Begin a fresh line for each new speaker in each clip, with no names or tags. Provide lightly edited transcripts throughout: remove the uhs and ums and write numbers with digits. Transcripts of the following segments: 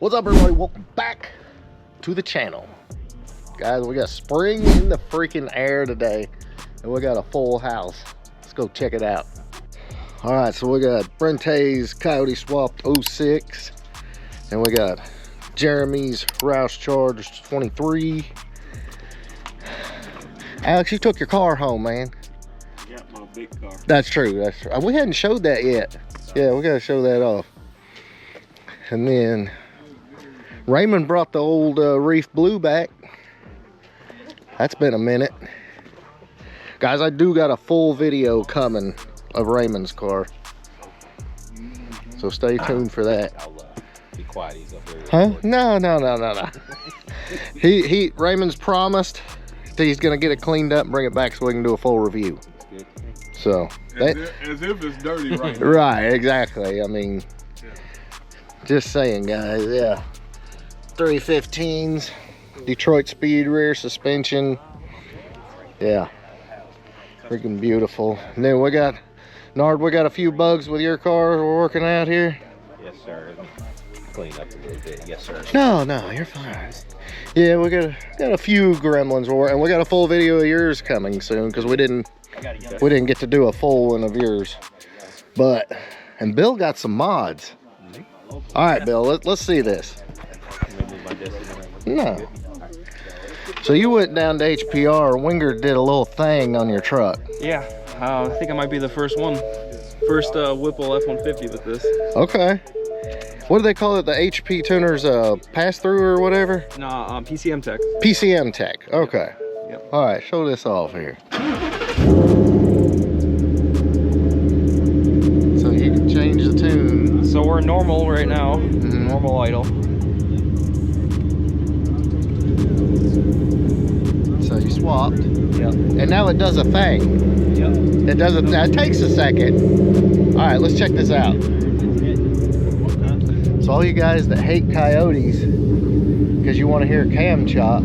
What's up, everybody? Welcome back to the channel. Guys, we got spring in the freaking air today, and we got a full house. Let's go check it out. All right, so we got Brente's Coyote swapped 06, and we got Jeremy's Roush Charged 23. Alex, you took your car home, man.
I got my big car.
That's true, that's true. We hadn't showed that yet. Yeah, we gotta show that off. And then Raymond brought the old Reef Blue back. That's been a minute. Guys, I do got a full video coming of Raymond's car, so stay tuned for that.
I'll be quiet, he's up there.
Huh? No. Raymond's promised that he's gonna get it cleaned up and bring it back so we can do a full review. So
as if it's dirty right now.
Right, exactly. I mean, just saying, guys. Yeah, 315s, Detroit speed rear suspension. Yeah, freaking beautiful. And then we got Nard. We got a few bugs with your car we're working out here.
Yes, sir. Clean up a little bit. Yes, sir.
No, you're fine. Yeah, we got a few gremlins, and we got a full video of yours coming soon because we didn't get to do a full one of yours. And Bill got some mods. All right, Bill, let's see this. No. So you went down to HPR. Winger did a little thing on your truck.
Yeah, I think I might be the first one. First Whipple F-150 with this.
Okay. What do they call it? The HP tuners pass-through or whatever?
Nah, PCM Tech.
PCM Tech. Okay.
Yep.
All right, show this off here. So you can change the tune.
So we're normal right now. Normal idle.
So you swapped.
Yep.
And now it does a thing.
Yep.
It takes a second. All right, let's check this out. So all you guys that hate coyotes because you want to hear a cam chop,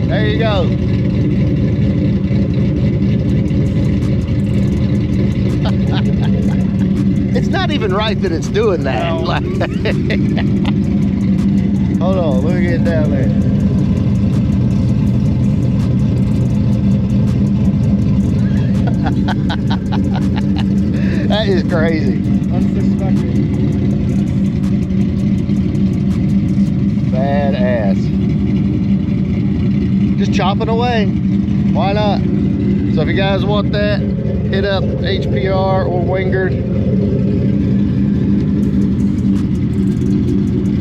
there you go. It's not even right that it's doing that.
No.
Hold on, let me get down there. That is crazy.
Unsuspecting.
Badass. Just chopping away. Why not? So if you guys want that, hit up HPR or Wingard.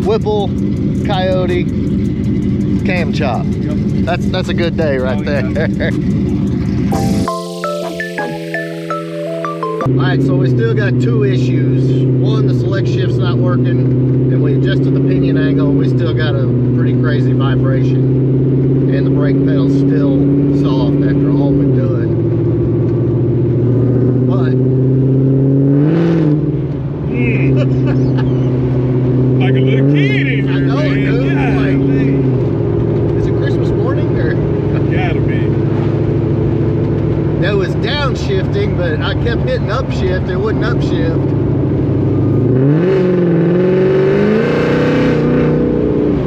Whipple, Coyote, cam chop.
Yep.
That's a good day right there. Alright, so we still got two issues. One, the select shift's not working, and we adjusted the pinion angle, and we still got a pretty crazy vibration. And the brake pedal's still soft after all we've done. But
Like a little kid in here.
I know,
man.
dude.
Yeah,
Like, is it Christmas morning or?
gotta be.
That was downshifting, but I kept hitting upshift. It wouldn't upshift.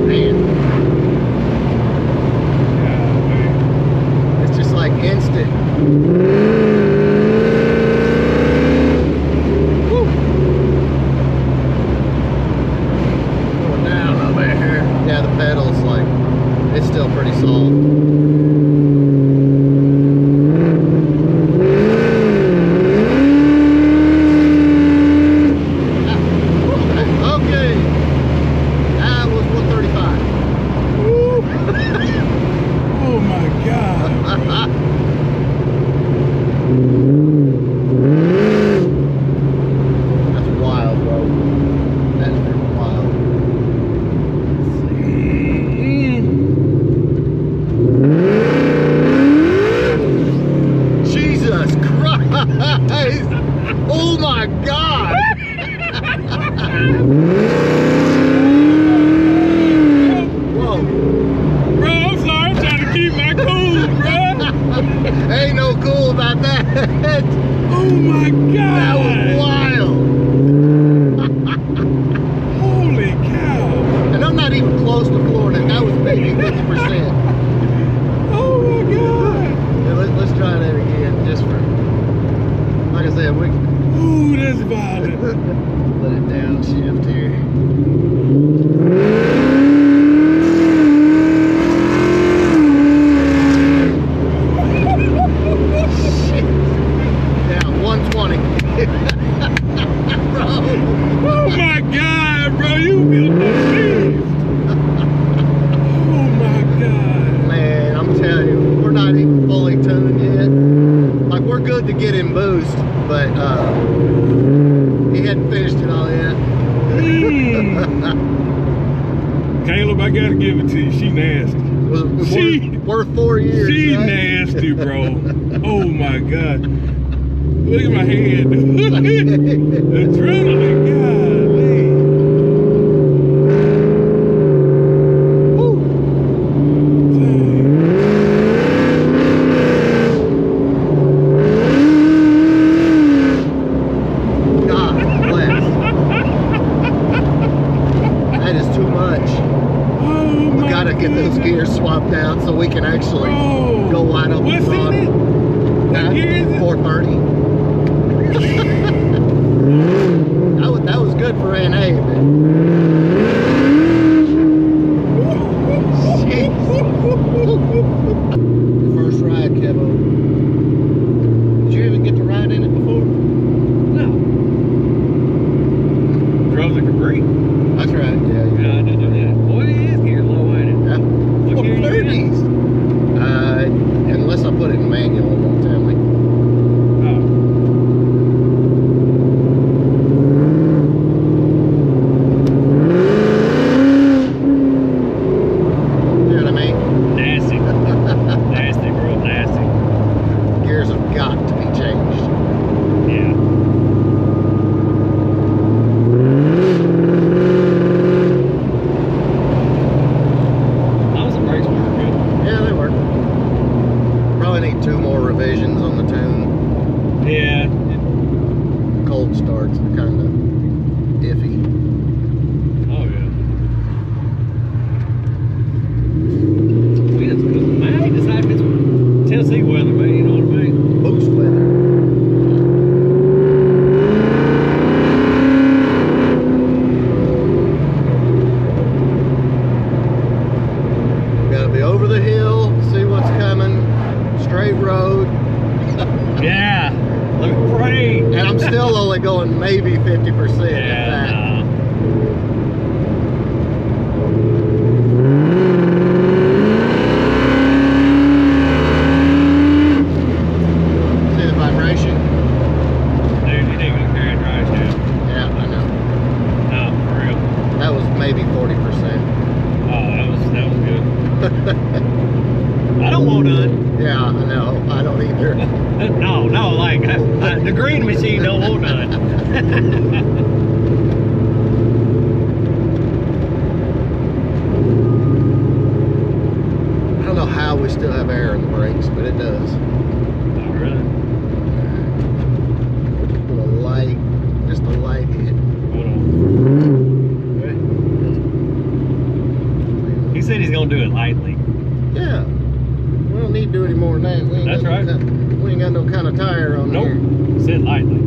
Man,
Yeah, man.
it's just like instant. Woo. Going down over here. Yeah, the pedal's like, it's still pretty soft.
Oh my God.
That's wild, bro. That's pretty wild. Jesus Christ! Oh my God! Whoa!
Bro, I'm sorry. I'm trying to keep my cool, bro.
Ain't no cool about that.
Oh my God.
That was quick.
Ooh, that's violent.
Let it downshift here. Shit. Yeah, 120. Bro.
Oh my God, bro, you built no speed. Oh my God.
Man, I'm telling you, we're not even fully tuned yet. Like, we're good to get him boost, but he hadn't finished it all yet.
Caleb, I gotta give it to you. She nasty.
Worth 4 years.
She
right?
nasty, bro. Oh my God. Look at my head. Adrenaline, golly.
Woo. God bless. That is too much.
Oh
We
my
gotta get those
goodness.
gears swapped out so we can actually
Oh.
go wide open.
What's in it? What gear is it?
430. that was good for NA, but first ride, Kevo. Did you even get to ride in it before?
No. Drove the Capri.
That's right, yeah.
No, I didn't do that. Boy, it is getting low, ain't it?
Yeah.
What gear you in?
430s. Unless I put it in manual, it won't tell me.
Oh.
You know what I mean?
Nasty. Nasty, bro. Nasty.
Gears have got to be changed.
Yeah. Those brakes were good.
Yeah, they work. Probably need 2 more revisions on the tune.
Yeah.
Cold starts are kind of iffy.
Oh, yeah. We have to put the Miami decide if it's Tennessee weather, man. You know what I mean?
Boost weather. Gotta be over the hill, see what's coming, straight road.
Yeah. Let me pray.
And I'm still only going maybe 50%.
Yeah.
See the vibration?
Dude, you need to go carry and drive down.
Yeah, I know.
No, for real.
That was maybe 40%.
Oh, that was good. I don't want none.
Yeah, I know. I don't either.
No, like the green machine don't want none.
I don't know how we still have air in the brakes, but it does.
Oh, really?
Just a light hit.
Hold on. He said he's gonna do it lightly.
Yeah. We don't need to do any more than that. We ain't
That's
got
right.
We ain't got no kind of tire on
Nope.
here.
Said lightly.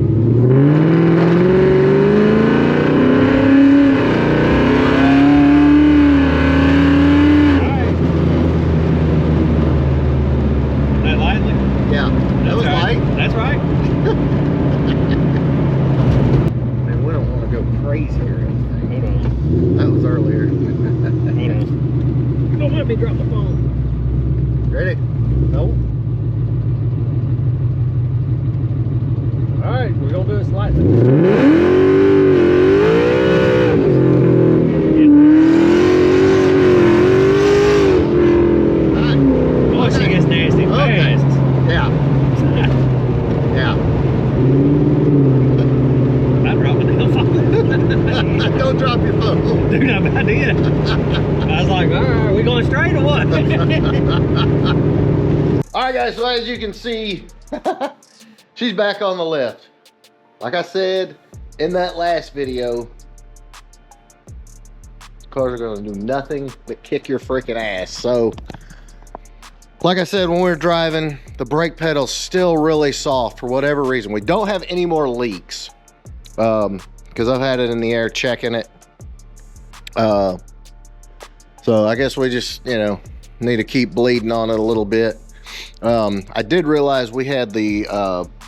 That lightly?
Yeah. That was
right.
light.
That's right.
Man, we don't want to go crazy or anything.
Hold on.
That was earlier.
Hold on. Don't let me drop the phone.
Ready?
Nope. Alright, we're gonna do it slightly. Oh, she gets nasty fast.
Yeah. Yeah.
I dropped the phone.
Don't drop your phone.
Dude, I did. I was like, alright, we going straight or what?
Alright guys, so as you can see, she's back on the left. Like I said in that last video, cars are gonna do nothing but kick your freaking ass. So, like I said, when we were driving, the brake pedal's still really soft for whatever reason. We don't have any more leaks because I've had it in the air checking it. So I guess we just, you know, need to keep bleeding on it a little bit. I did realize we had the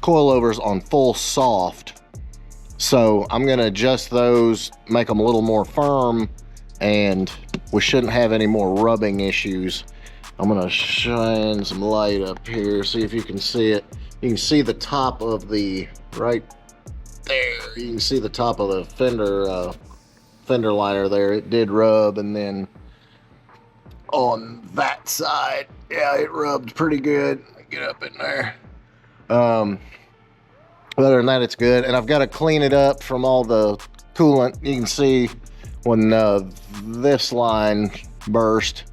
coilovers on full soft, so I'm gonna adjust those, make them a little more firm, and we shouldn't have any more rubbing issues. I'm gonna shine some light up here, see if you can see it. You can see the top of the, right there, you can see the top of the fender liner there. It did rub, and then on that side, yeah, it rubbed pretty good. Get up in there. Other than that, it's good. And I've got to clean it up from all the coolant. You can see when this line burst,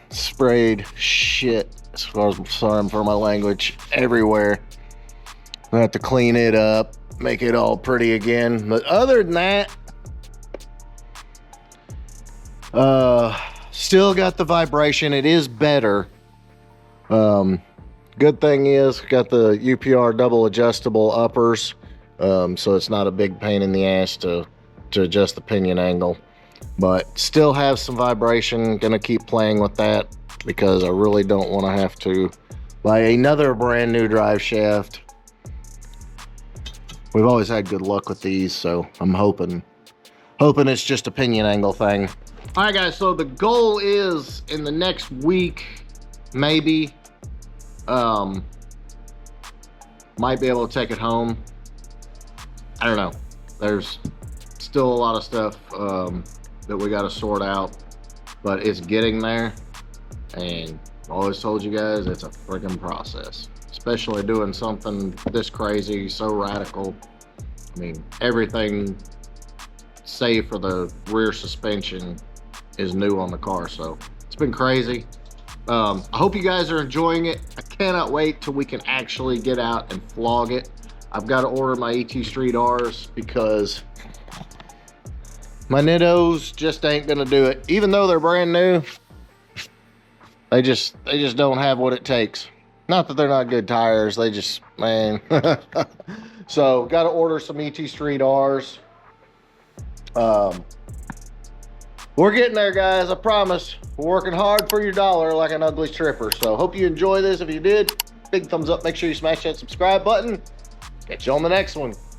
sprayed shit, as far as, sorry for my language, everywhere. I have to clean it up, make it all pretty again. But other than that, still got the vibration. It is better. Good thing is got the UPR double adjustable uppers, so it's not a big pain in the ass to adjust the pinion angle. But still have some vibration. Gonna keep playing with that because I really don't want to have to buy another brand new drive shaft. We've always had good luck with these, so I'm hoping it's just a pinion angle thing. All right, guys, so the goal is in the next week, maybe, might be able to take it home. I don't know. There's still a lot of stuff that we got to sort out, but it's getting there. And I always told you guys, it's a freaking process, especially doing something this crazy, so radical. I mean, everything save for the rear suspension is new on the car, so it's been crazy. I hope you guys are enjoying it. I cannot wait till we can actually get out and flog it. I've got to order my ET Street R's because my Nittos just ain't gonna do it. Even though they're brand new, they just don't have what it takes. Not that they're not good tires, they just, man. So got to order some ET Street R's. We're getting there, guys, I promise. We're working hard for your dollar like an ugly tripper. So hope you enjoy this. If you did, big thumbs up. Make sure you smash that subscribe button. Catch you on the next one.